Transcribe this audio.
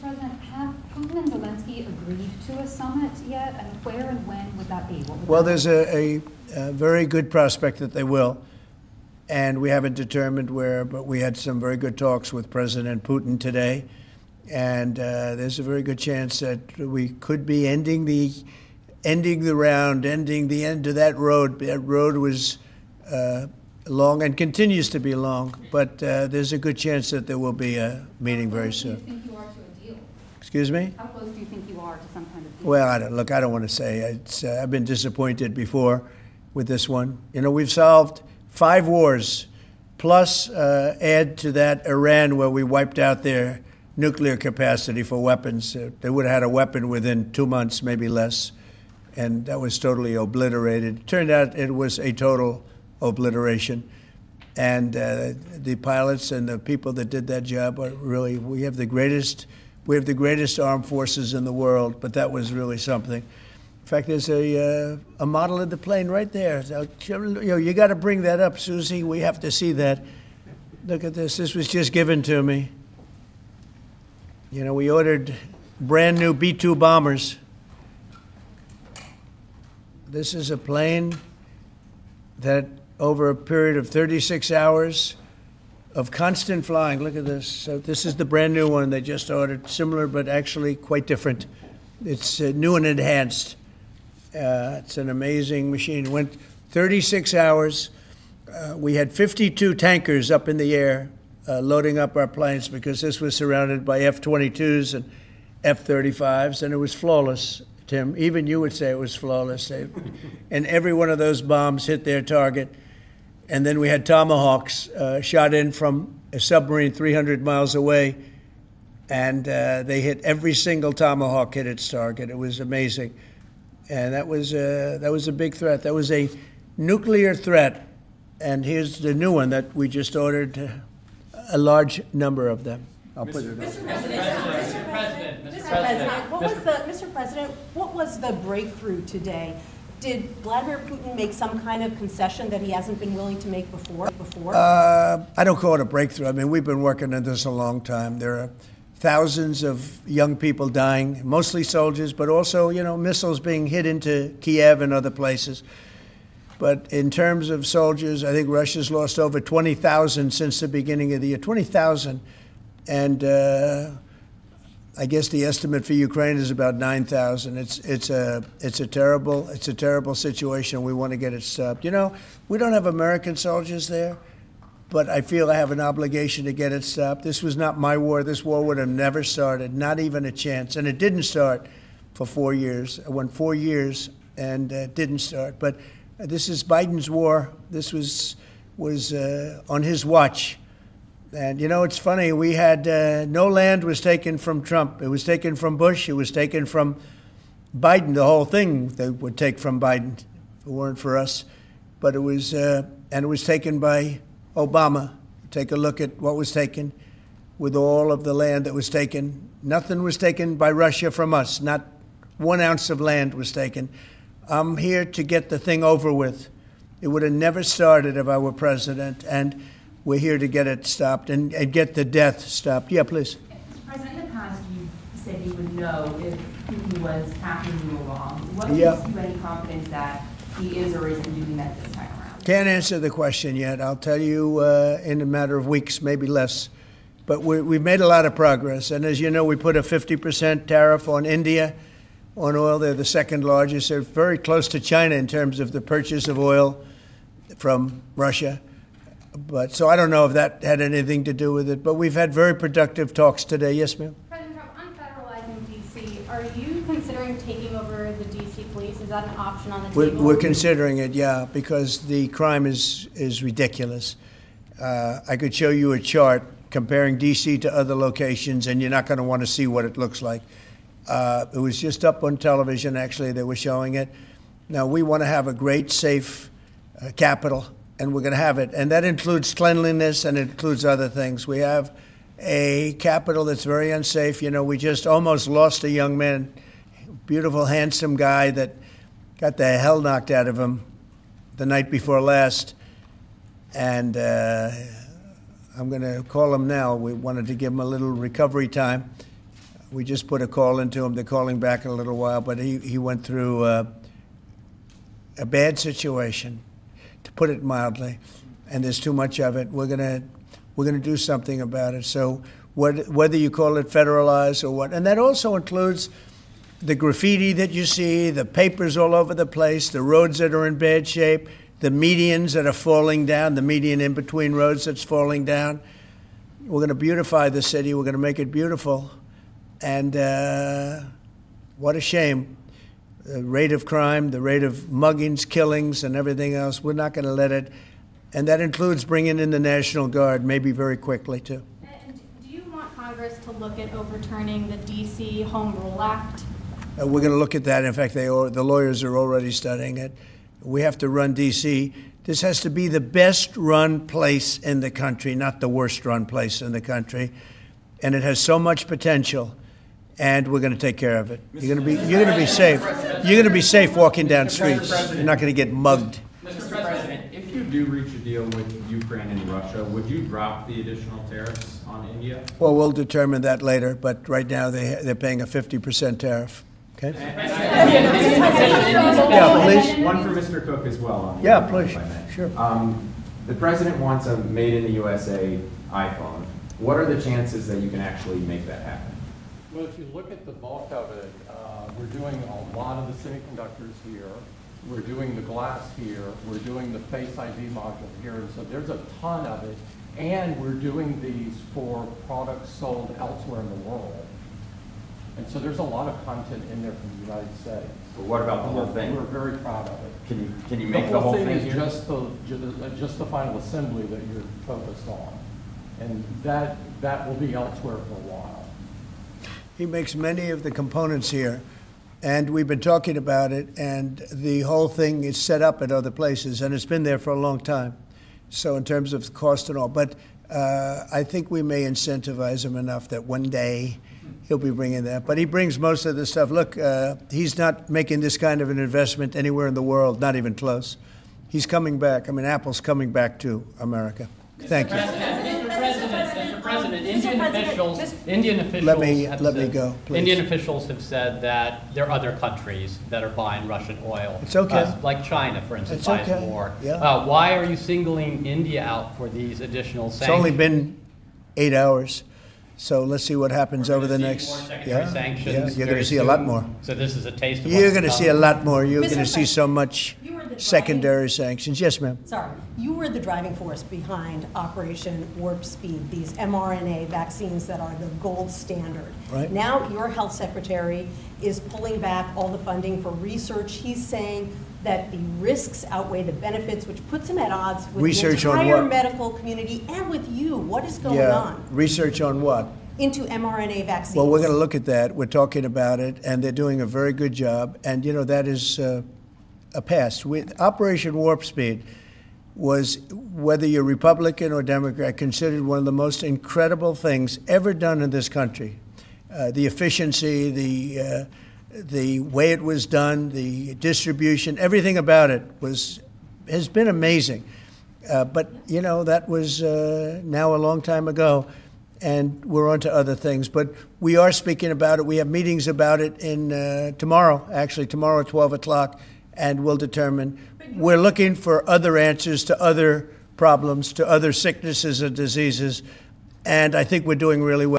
President, have Putin and Zelensky agreed to a summit yet? And where and when would that be? Well, there's a very good prospect that they will. And we haven't determined where, but we had some very good talks with President Putin today. And there's a very good chance that we could be ending the round, ending the end of that road. That road was long and continues to be long, but there's a good chance that there will be a meeting very soon. How close do you think you are to a deal? Excuse me? How close do you think you are to some kind of deal? Well, I don't want to say. I've been disappointed before with this one. You know, we've solved 5 wars, plus add to that Iran, where we wiped out their nuclear capacity for weapons. They would have had a weapon within 2 months, maybe less, and that was totally obliterated. It turned out it was a total obliteration, and the pilots and the people that did that job are really, we have the greatest armed forces in the world, but that was really something. In fact, there's a model of the plane right there. So, you got to bring that up, Susie. We have to see that. Look at this. This was just given to me. You know, we ordered brand new B-2 bombers. This is a plane that over a period of 36 hours of constant flying, look at this. So this is the brand new one they just ordered, similar but actually quite different. It's new and enhanced. It's an amazing machine. It went 36 hours. We had 52 tankers up in the air loading up our planes because this was surrounded by F-22s and F-35s, and it was flawless, Tim. Even you would say it was flawless. And every one of those bombs hit their target. And then we had Tomahawks shot in from a submarine 300 miles away, and they hit every single Tomahawk hit its target. It was amazing. And that was a big threat. That was a nuclear threat. And here's the new one that we just ordered, a large number of them. I'll put it up. Mr. President, what was the breakthrough today? Did Vladimir Putin make some kind of concession that he hasn't been willing to make before? I don't call it a breakthrough. I mean, we've been working on this a long time. There are thousands of young people dying, mostly soldiers, but also, you know, missiles being hit into Kiev and other places. But in terms of soldiers, I think Russia's lost over 20,000 since the beginning of the year. 20,000. And I guess the estimate for Ukraine is about 9,000. It's a terrible situation. We want to get it stopped. You know, we don't have American soldiers there, but I feel I have an obligation to get it stopped. This was not my war. This war would have never started, not even a chance. And it didn't start for 4 years. It went 4 years and didn't start. But this is Biden's war. This was on his watch. And, you know, it's funny. We had no land was taken from Trump. It was taken from Bush. It was taken from Biden. The whole thing they would take from Biden if it weren't for us. But it was taken by Obama. Take a look at what was taken with all of the land that was taken. Nothing was taken by Russia from us. Not 1 ounce of land was taken. I'm here to get the thing over with. It would have never started if I were president, and we're here to get it stopped and get the death stopped. Yeah, please. Mr. President, in the past, you said you would know if Putin was tackling you along. What gives you any confidence that he is or isn't doing that this time around? Can't answer the question yet. I'll tell you in a matter of weeks, maybe less. But we've made a lot of progress. And as you know, we put a 50% tariff on India on oil. They're the second largest. They're very close to China in terms of the purchase of oil from Russia. But so I don't know if that had anything to do with it. But we've had very productive talks today. Yes, ma'am? President Trump, on federalizing D.C., are you considering taking over the D.C. police? Is that an option on the table? We're considering it, yeah, because the crime is ridiculous. I could show you a chart comparing D.C. to other locations, and you're not going to want to see what it looks like. It was just up on television, actually. They were showing it. Now, we want to have a great, safe capital, and we're going to have it. And that includes cleanliness, and it includes other things. We have a capital that's very unsafe. You know, we just almost lost a young man, beautiful, handsome guy that got the hell knocked out of him the night before last. And I'm going to call him now. We wanted to give him a little recovery time. We just put a call into him. They're calling back in a little while, but he went through a bad situation, to put it mildly, and there's too much of it. We're gonna do something about it. So whether you call it federalized or what, and that also includes the graffiti that you see, the papers all over the place, the roads that are in bad shape, the medians that are falling down, the median in between roads that's falling down. We're going to beautify the city. We're going to make it beautiful. And what a shame. The rate of crime, the rate of muggings, killings, and everything else, we're not going to let it. And that includes bringing in the National Guard, maybe very quickly, too. And do you want Congress to look at overturning the D.C. Home Rule Act? We're going to look at that. In fact, the lawyers are already studying it. We have to run D.C. This has to be the best-run place in the country, not the worst-run place in the country. And it has so much potential, and we're going to take care of it. You're going to be safe. You're going to be safe walking down streets. You're not going to get mugged. Mr. President, if you do reach a deal with Ukraine and Russia, would you drop the additional tariffs on India? Well, we'll determine that later, but right now they're paying a 50% tariff. Okay? Yeah, please. One for Mr. Cook as well. On Yeah, please. Sure. The president wants a made-in-the-USA iPhone. What are the chances that you can actually make that happen? Well, if you look at the bulk of it, we're doing a lot of the semiconductors here. We're doing the glass here. We're doing the Face ID module here. And so there's a ton of it. And we're doing these for products sold elsewhere in the world. And so there's a lot of content in there from the United States. But what about the whole thing? We're very proud of it. Can you make the whole thing is here? just the final assembly that you're focused on. And that will be elsewhere for a while. He makes many of the components here, and we've been talking about it, and the whole thing is set up at other places, and it's been there for a long time. So in terms of cost and all, but I think we may incentivize him enough that one day he'll be bringing that. But he brings most of the stuff. Look, he's not making this kind of an investment anywhere in the world, not even close. He's coming back. I mean, Apple's coming back to America. Thank you. Mr. President, Indian officials Let me go, please. Indian officials have said that there are other countries that are buying Russian oil. It's okay. Like China, for instance, It's buys okay. more. Yeah. Why are you singling India out for these additional sanctions? It's only been 8 hours. So let's see what happens over the next. Sanctions you're going to see a lot more. So this is a taste of You're going to see a lot more. You're Mr. going to see so much secondary sanctions. Yes, ma'am. Sorry, you were the driving force behind Operation Warp Speed, these mRNA vaccines that are the gold standard. Right. Now your health secretary is pulling back all the funding for research. He's saying that the risks outweigh the benefits, which puts him at odds with Research the on entire what? medical community and with you. What is going on? Research on what? Into mRNA vaccines. Well, we're going to look at that. We're talking about it, and they're doing a very good job. And, you know, that is a past. Operation Warp Speed was, whether you're Republican or Democrat, considered one of the most incredible things ever done in this country. The efficiency, the way it was done, the distribution, everything about it has been amazing. But, you know, that was now a long time ago, and we're on to other things. But we are speaking about it. We have meetings about it tomorrow at 12 o'clock, and we'll determine. We're looking for other answers to other problems, to other sicknesses and diseases, and I think we're doing really well.